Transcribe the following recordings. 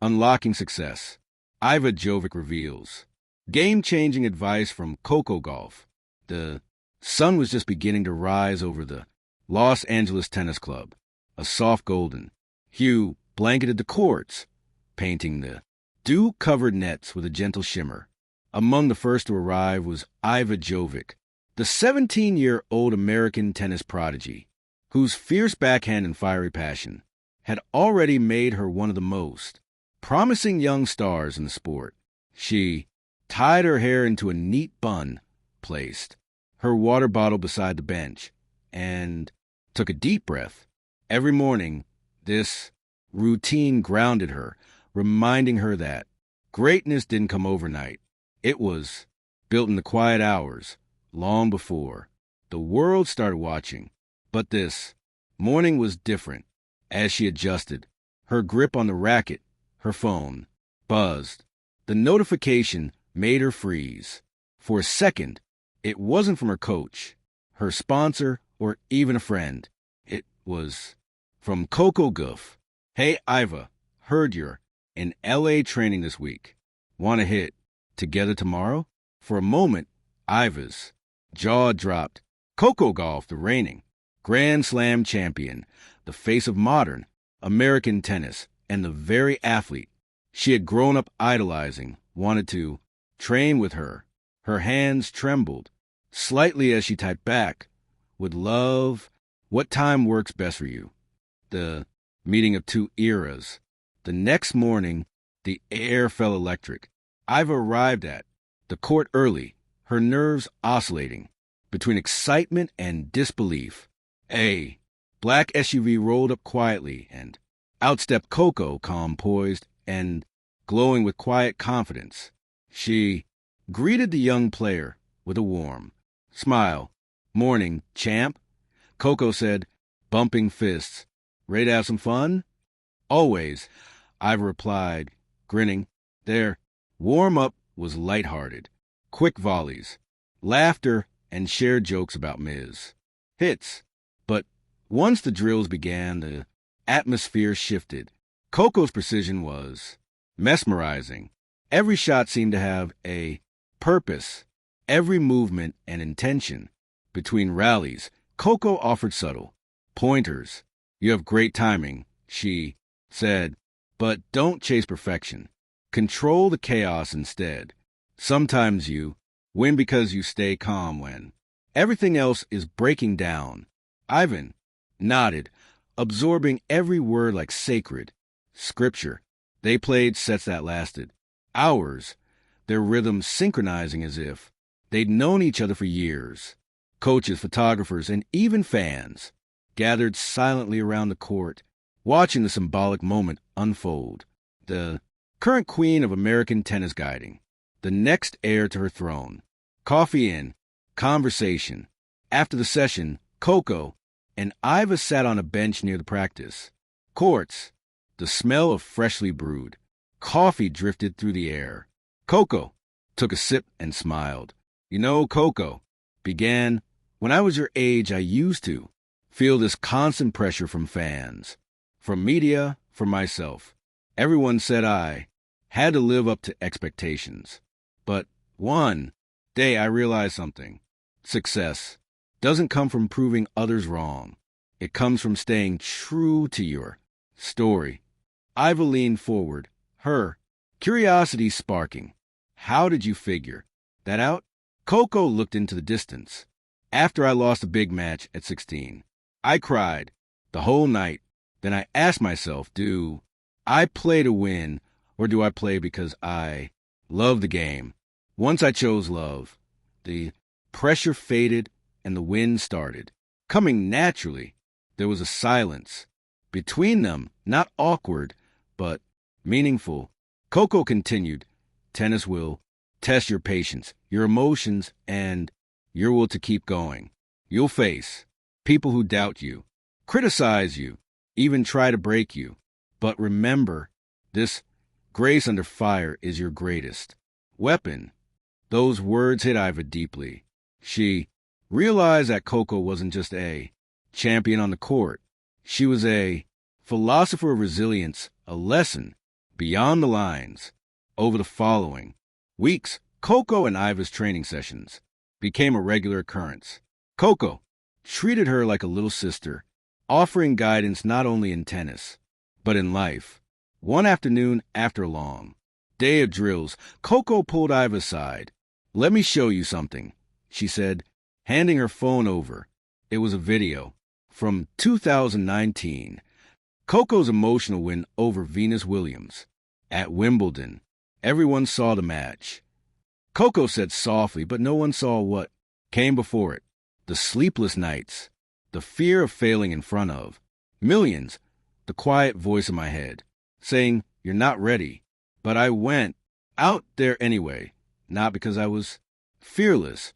Unlocking Success. Iva Jovic reveals. Game-changing advice from Coco Gauff. The sun was just beginning to rise over the Los Angeles Tennis Club. A soft golden hue blanketed the courts, painting the dew-covered nets with a gentle shimmer. Among the first to arrive was Iva Jovic, the 17-year-old American tennis prodigy, whose fierce backhand and fiery passion had already made her one of the most promising young stars in the sport. She tied her hair into a neat bun, placed her water bottle beside the bench, and took a deep breath. Every morning, this routine grounded her, reminding her that greatness didn't come overnight. It was built in the quiet hours, long before the world started watching. But this morning was different. As she adjusted her grip on the racket, her phone buzzed. The notification made her freeze. For a second, it wasn't from her coach, her sponsor, or even a friend. It was from Coco Gauff. "Hey, Iva, heard you're in LA training this week. Want to hit together tomorrow?" For a moment, Iva's jaw dropped. Coco Gauff, the reigning Grand Slam champion, the face of modern American tennis, and the very athlete she had grown up idolizing, wanted to train with her. Her hands trembled slightly as she typed back, "Would love. What time works best for you?" The meeting of two eras. The next morning, the air felt electric. Iva arrived at the court early, her nerves oscillating between excitement and disbelief. A black SUV rolled up quietly, and out stepped Coco, calm, poised, and glowing with quiet confidence. She greeted the young player with a warm smile. "Morning, champ," Coco said, bumping fists. "Ready to have some fun?" "Always," Iva replied, grinning. Their warm-up was lighthearted. Quick volleys, laughter, and shared jokes about Ms. Hits. But once the drills began, the atmosphere shifted. Coco's precision was mesmerizing. Every shot seemed to have a purpose, every movement an intention. Between rallies, Coco offered subtle pointers. "You have great timing," she said, "but don't chase perfection. Control the chaos instead. Sometimes you win because you stay calm when everything else is breaking down." Ivan nodded, absorbing every word like sacred scripture. They played sets that lasted hours, their rhythms synchronizing as if they'd known each other for years. Coaches, photographers, and even fans gathered silently around the court, watching the symbolic moment unfold. The current queen of American tennis guiding, the next heir to her throne. Coffee in, conversation. After the session, Coco and Iva sat on a bench near the practice courts. The smell of freshly brewed coffee drifted through the air. Coco took a sip and smiled. "You know, Coco," began, "when I was your age, I used to feel this constant pressure from fans, from media, from myself. Everyone said I had to live up to expectations. But one day I realized something. Success doesn't come from proving others wrong. It comes from staying true to your story." Iva leaned forward, her curiosity sparking. "How did you figure that out?" Coco looked into the distance. "After I lost a big match at 16, I cried the whole night. Then I asked myself, do I play to win, or do I play because I love the game? Once I chose love, the pressure faded and the win started. Coming naturally, there was a silence between them, not awkward, but meaningful." Coco continued, "Tennis will test your patience, your emotions, and your will to keep going. You'll face people who doubt you, criticize you, even try to break you. But remember, this grace under fire is your greatest weapon." Those words hit Iva deeply. She realized that Coco wasn't just a champion on the court. She was a philosopher of resilience, a lesson Beyond the lines. Over the following weeks, Coco and Iva's training sessions became a regular occurrence. Coco treated her like a little sister, offering guidance not only in tennis, but in life. One afternoon after a long day of drills, Coco pulled Iva aside. "Let me show you something," she said, handing her phone over. It was a video from 2019. Coco's emotional win over Venus Williams at Wimbledon. Everyone saw the match. Coco said softly, but no one saw what came before it. The sleepless nights, the fear of failing in front of millions, the quiet voice in my head saying, "You're not ready." But I went out there anyway, not because I was fearless,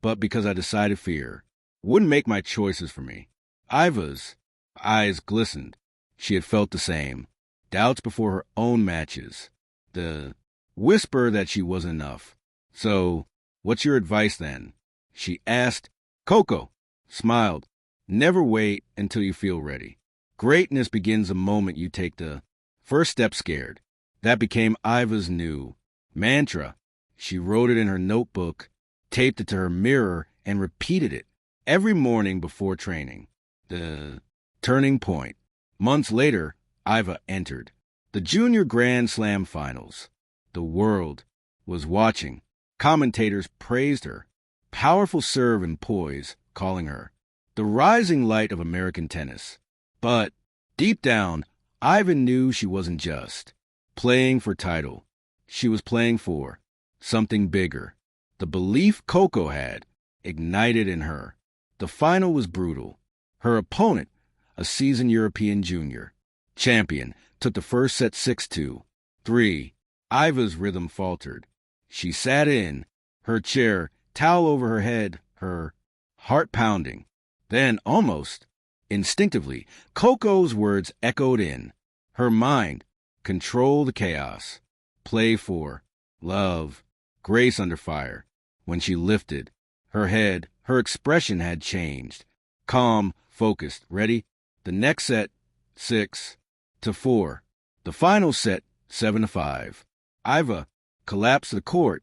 but because I decided fear wouldn't make my choices for me. Iva's eyes glistened. She had felt the same. Doubts before her own matches. The whisper that she wasn't enough. "So, what's your advice then?" she asked. Coco smiled. "Never wait until you feel ready. Greatness begins the moment you take the first step scared." That became Iva's new mantra. She wrote it in her notebook, taped it to her mirror, and repeated it every morning before training. The turning point. Months later, Iva entered the Junior Grand Slam finals. The world was watching. Commentators praised her. Powerful serve and poise, calling her the rising light of American tennis. But deep down, Iva knew she wasn't just playing for title. She was playing for something bigger. The belief Coco had ignited in her. The final was brutal. Her opponent, a seasoned European junior champion, took the first set 6-2. 3. Iva's rhythm faltered. She sat in her chair, towel over her head, her heart pounding. Then, almost instinctively, Coco's words echoed in her mind. "Control the chaos. Play for love." Grace under fire. When she lifted her head, her expression had changed. Calm, focused, ready. The next set, 6-4. The final set, 7-5. Iva collapsed to the court,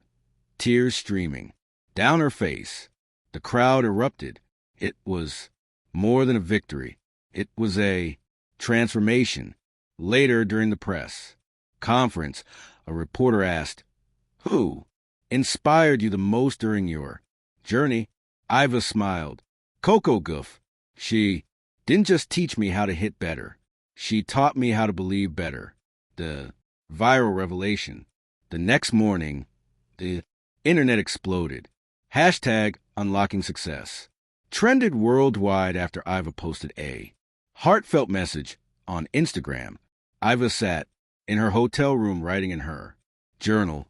tears streaming down her face. The crowd erupted. It was more than a victory. It was a transformation. Later, during the press conference, a reporter asked, "Who inspired you the most during your journey?" Iva smiled. "Coco Gauff. She didn't just teach me how to hit better. She taught me how to believe better." The viral revelation. The next morning, the internet exploded. Hashtag unlocking success trended worldwide after Iva posted a heartfelt message on Instagram. Iva sat in her hotel room writing in her journal,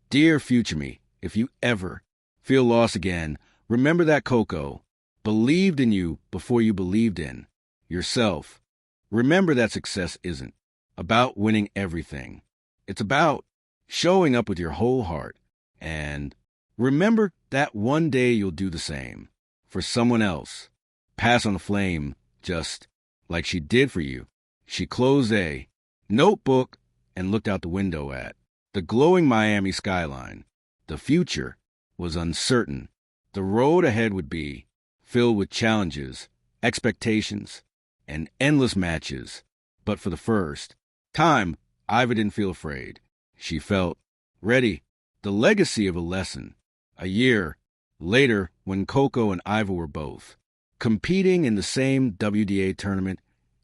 "Dear future me, if you ever feel lost again, remember that Coco believed in you before you believed in yourself. Remember that success isn't about winning everything. It's about showing up with your whole heart. And remember that one day you'll do the same for someone else. Pass on the flame just like she did for you." She closed a notebook and looked out the window at the glowing Miami skyline. The future was uncertain. The road ahead would be filled with challenges, expectations, and endless matches. But for the first time, Iva didn't feel afraid. She felt ready. The legacy of a lesson. A year later, when Coco and Iva were both competing in the same WDA tournament,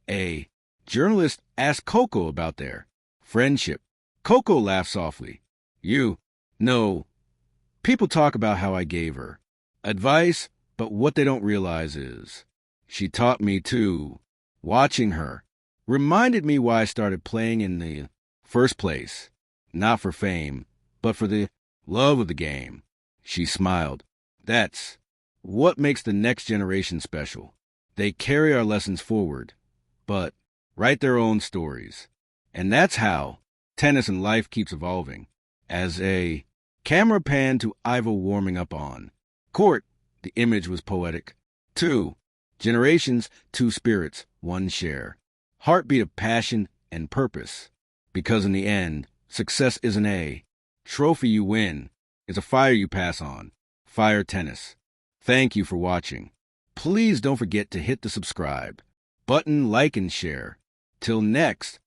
a journalist asked Coco about their friendship. Coco laughed softly. "You know, people talk about how I gave her advice, but what they don't realize is she taught me too. Watching her reminded me why I started playing in the first place. Not for fame, but for the love of the game." She smiled. "That's what makes the next generation special. They carry our lessons forward, but write their own stories. And that's how tennis and life keeps evolving." As a camera panned to Iva warming up on court, the image was poetic. 2 generations, 2 spirits, 1 share. Heartbeat of passion and purpose. Because in the end, success isn't a trophy you win. It's a fire you pass on. Fire Tennis. Thank you for watching. Please don't forget to hit the subscribe button, like, and share. Till next,